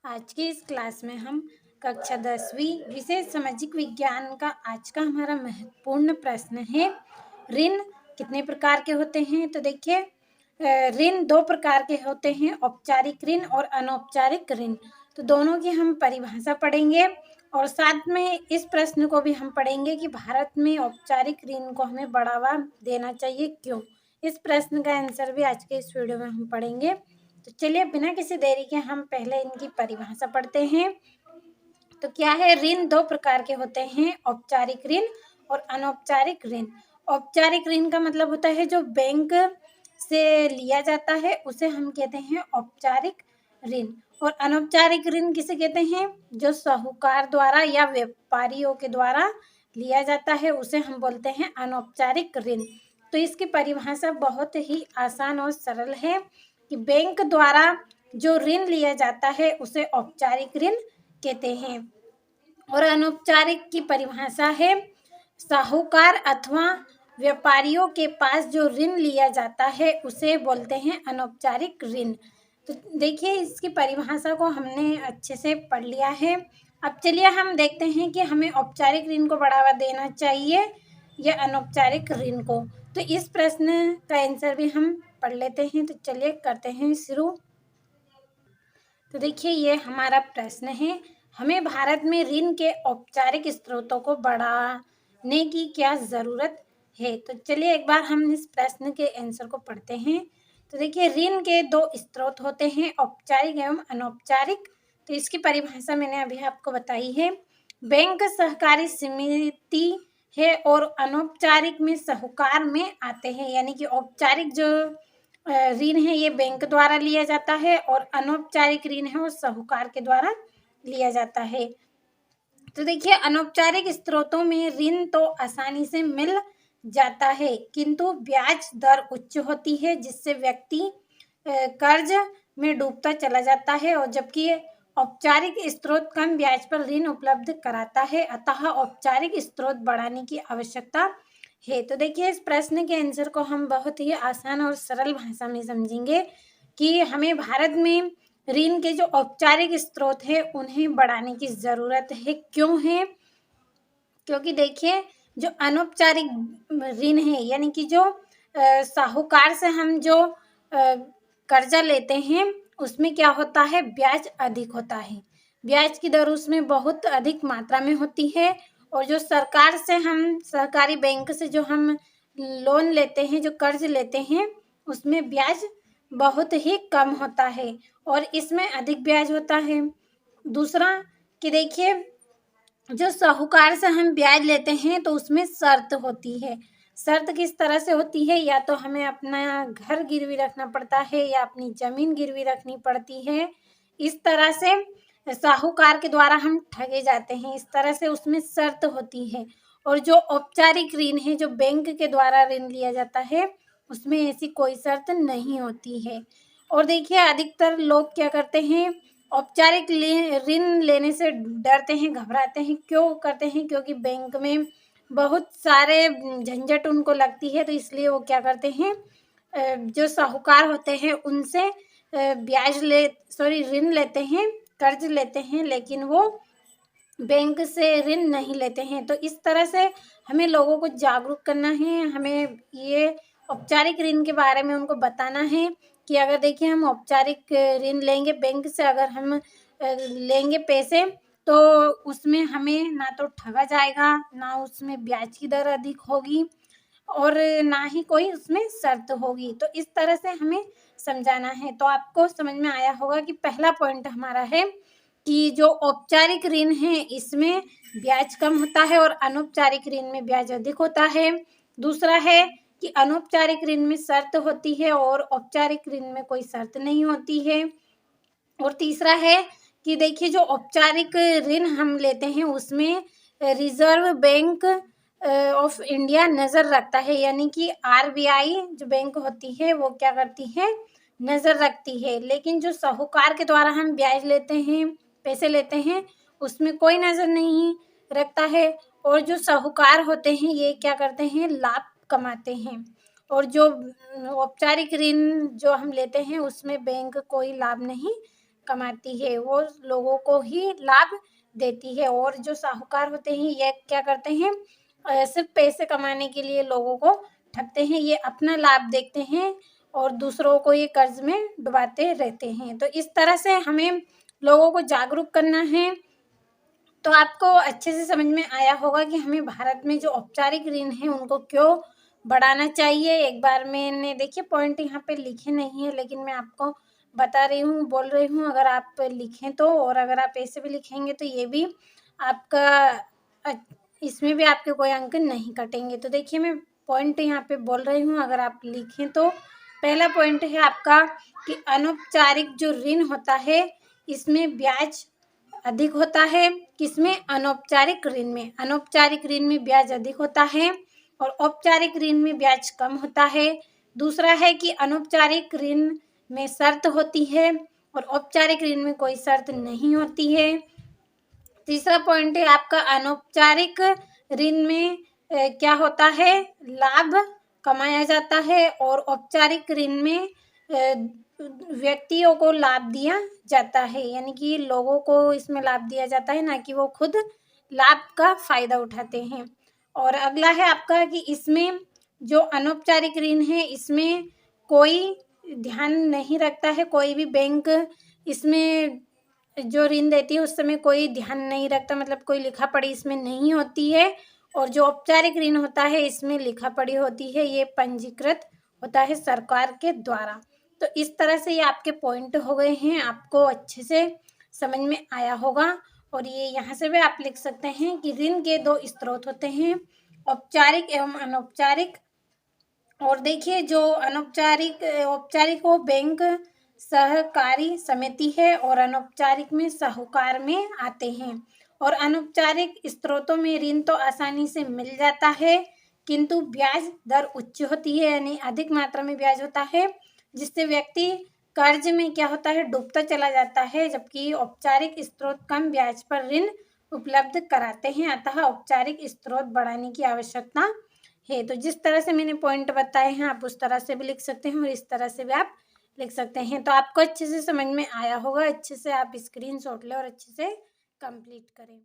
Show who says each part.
Speaker 1: आज की इस क्लास में हम कक्षा 10वीं विषय सामाजिक विज्ञान का आज का हमारा महत्वपूर्ण प्रश्न है, ऋण कितने प्रकार के होते हैं। तो देखिए, ऋण दो प्रकार के होते हैं, औपचारिक ऋण और अनौपचारिक ऋण। तो दोनों की हम परिभाषा पढ़ेंगे और साथ में इस प्रश्न को भी हम पढ़ेंगे कि भारत में औपचारिक ऋण को हमें बढ़ावा देना चाहिए, क्यों। इस प्रश्न का आंसर भी आज के इस वीडियो में हम पढ़ेंगे। तो चलिए बिना किसी देरी के हम पहले इनकी परिभाषा पढ़ते हैं। तो क्या है, ऋण दो प्रकार के होते हैं, औपचारिक ऋण और अनौपचारिक ऋण। औपचारिक ऋण का मतलब होता है जो बैंक से लिया जाता है उसे हम कहते हैं औपचारिक ऋण। और अनौपचारिक ऋण किसे कहते हैं, जो साहूकार द्वारा या व्यापारियों के द्वारा लिया जाता है उसे हम बोलते हैं अनौपचारिक ऋण। तो इसकी परिभाषा बहुत ही आसान और सरल है कि बैंक द्वारा जो ऋण लिया जाता है उसे औपचारिक ऋण कहते हैं। और अनौपचारिक की परिभाषा है, साहूकार अथवा व्यापारियों के पास जो ऋण लिया जाता है उसे बोलते हैं अनौपचारिक ऋण। तो देखिए, इसकी परिभाषा को हमने अच्छे से पढ़ लिया है। अब चलिए हम देखते हैं कि हमें औपचारिक ऋण को बढ़ावा देना चाहिए या अनौपचारिक ऋण को। तो इस प्रश्न का आंसर भी हम पढ़ लेते हैं। तो चलिए करते हैं शुरू। तो देखिए, ये हमारा प्रश्न है, हमें भारत में ऋण के औपचारिक स्रोतों को बढ़ाने की क्या ज़रूरत है। तो चलिए एक बार हम इस प्रश्न के आंसर को पढ़ते हैं। तो देखिए, ऋण के दो स्रोत होते हैं, औपचारिक एवं अनौपचारिक। तो इसकी परिभाषा मैंने अभी आपको बताई है। बैंक सहकारी समिति है और अनौपचारिक में साहूकार में आते हैं, यानी कि औपचारिक जो ऋण है ये बैंक द्वारा लिया जाता है और अनौपचारिक ऋण है वो साहूकार के द्वारा लिया जाता है। तो देखिए, अनौपचारिक स्रोतों में ऋण तो आसानी से मिल जाता है, किंतु ब्याज दर उच्च होती है जिससे व्यक्ति कर्ज में डूबता चला जाता है, और जबकि औपचारिक स्रोत कम ब्याज पर ऋण उपलब्ध कराता है, अतः औपचारिक स्रोत बढ़ाने की आवश्यकता है। तो देखिए, इस प्रश्न के आंसर को हम बहुत ही आसान और सरल भाषा में समझेंगे कि हमें भारत में ऋण के जो औपचारिक स्रोत है उन्हें बढ़ाने की ज़रूरत है। क्यों है, क्योंकि देखिए, जो अनौपचारिक ऋण है यानी कि जो साहूकार से हम जो कर्जा लेते हैं उसमें क्या होता है, ब्याज अधिक होता है। ब्याज की दर उसमें बहुत अधिक मात्रा में होती है। और जो सरकार से हम सहकारी बैंक से जो हम लोन लेते हैं, जो कर्ज लेते हैं, उसमें ब्याज बहुत ही कम होता है और इसमें अधिक ब्याज होता है। दूसरा कि देखिए, जो साहूकार से हम ब्याज लेते हैं तो उसमें शर्त होती है। शर्त किस तरह से होती है, या तो हमें अपना घर गिरवी रखना पड़ता है या अपनी ज़मीन गिरवी रखनी पड़ती है। इस तरह से साहूकार के द्वारा हम ठगे जाते हैं, इस तरह से उसमें शर्त होती है। और जो औपचारिक ऋण है, जो बैंक के द्वारा ऋण लिया जाता है, उसमें ऐसी कोई शर्त नहीं होती है। और देखिए, अधिकतर लोग क्या करते हैं, औपचारिक ऋण लेने से डरते हैं, घबराते हैं। क्यों करते हैं, क्योंकि बैंक में बहुत सारे झंझट उनको लगती है, तो इसलिए वो क्या करते हैं, जो साहूकार होते हैं उनसे ऋण लेते हैं, कर्ज लेते हैं, लेकिन वो बैंक से ऋण नहीं लेते हैं। तो इस तरह से हमें लोगों को जागरूक करना है, हमें ये औपचारिक ऋण के बारे में उनको बताना है कि अगर देखिए हम औपचारिक ऋण लेंगे बैंक से, अगर हम लेंगे पैसे, तो उसमें हमें ना तो ठगा जाएगा, ना उसमें ब्याज की दर अधिक होगी और ना ही कोई उसमें शर्त होगी। तो इस तरह से हमें समझाना है। तो आपको समझ में आया होगा कि पहला पॉइंट हमारा है कि जो औपचारिक ऋण है इसमें ब्याज कम होता है और अनौपचारिक ऋण में ब्याज अधिक होता है। दूसरा है कि अनौपचारिक ऋण में शर्त होती है और औपचारिक ऋण में कोई शर्त नहीं होती है। और तीसरा है कि देखिए, जो औपचारिक ऋण हम लेते हैं उसमें रिजर्व बैंक ऑफ इंडिया नज़र रखता है, यानी कि आरबीआई जो बैंक होती है वो क्या करती है, नज़र रखती है। लेकिन जो साहूकार के द्वारा हम ब्याज लेते हैं, पैसे लेते हैं, उसमें कोई नज़र नहीं रखता है। और जो साहूकार होते हैं ये क्या करते हैं, लाभ कमाते हैं। और जो औपचारिक ऋण जो हम लेते हैं उसमें बैंक कोई लाभ नहीं कमाती है, वो लोगों को ही लाभ देती है। और जो साहूकार होते हैं ये क्या करते हैं, सिर्फ पैसे कमाने के लिए लोगों को ठगते हैं, ये अपना लाभ देखते हैं और दूसरों को ये कर्ज में डुबाते रहते हैं। तो इस तरह से हमें लोगों को जागरूक करना है। तो आपको अच्छे से समझ में आया होगा कि हमें भारत में जो औपचारिक ऋण है उनको क्यों बढ़ाना चाहिए। एक बार मैंने देखिए पॉइंट यहाँ पे लिखे नहीं है, लेकिन मैं आपको बता रही हूँ, बोल रही हूँ, अगर आप लिखें तो, और अगर आप ऐसे भी लिखेंगे तो ये भी आपका इसमें भी आपके कोई अंक नहीं कटेंगे। तो देखिए मैं पॉइंट यहाँ पे बोल रही हूँ, अगर आप लिखें तो पहला पॉइंट है आपका कि अनौपचारिक जो ऋण होता है इसमें ब्याज अधिक होता है। किसमें? अनौपचारिक ऋण में। अनौपचारिक ऋण में ब्याज अधिक होता है और औपचारिक ऋण में ब्याज कम होता है। दूसरा है कि अनौपचारिक ऋण में शर्त होती है और औपचारिक ऋण में कोई शर्त नहीं होती है। तीसरा पॉइंट है आपका अनौपचारिक ऋण में क्या होता है, लाभ कमाया जाता है और औपचारिक ऋण में व्यक्तियों को लाभ दिया जाता है, यानी कि लोगों को इसमें लाभ दिया जाता है, ना कि वो खुद लाभ का फायदा उठाते हैं। और अगला है आपका कि इसमें जो अनौपचारिक ऋण है इसमें कोई ध्यान नहीं रखता है, कोई भी बैंक इसमें जो ऋण देती है उस समय कोई ध्यान नहीं रखता, मतलब कोई लिखा पढ़ी इसमें नहीं होती है। और जो औपचारिक ऋण होता है इसमें लिखा पढ़ी होती है, ये पंजीकृत होता है सरकार के द्वारा। तो इस तरह से ये आपके पॉइंट हो गए हैं, आपको अच्छे से समझ में आया होगा। और ये यहाँ से भी आप लिख सकते हैं कि ऋण के दो स्रोत होते हैं, औपचारिक एवं अनौपचारिक। और देखिए जो अनौपचारिक औपचारिक वो बैंक सहकारी समिति है और अनौपचारिक में साहूकार में आते हैं। और अनौपचारिक स्रोतों में ऋण तो आसानी से मिल जाता है, किंतु ब्याज दर उच्च होती है, यानी अधिक मात्रा में ब्याज होता है, जिससे व्यक्ति कर्ज में क्या होता है, डूबता चला जाता है। जबकि औपचारिक स्रोत कम ब्याज पर ऋण उपलब्ध कराते हैं, अतः औपचारिक स्रोत बढ़ाने की आवश्यकता है। तो जिस तरह से मैंने पॉइंट बताए हैं आप उस तरह से भी लिख सकते हैं और इस तरह से भी आप लिख सकते हैं। तो आपको अच्छे से समझ में आया होगा, अच्छे से आप स्क्रीनशॉट लें और अच्छे से कंप्लीट करें।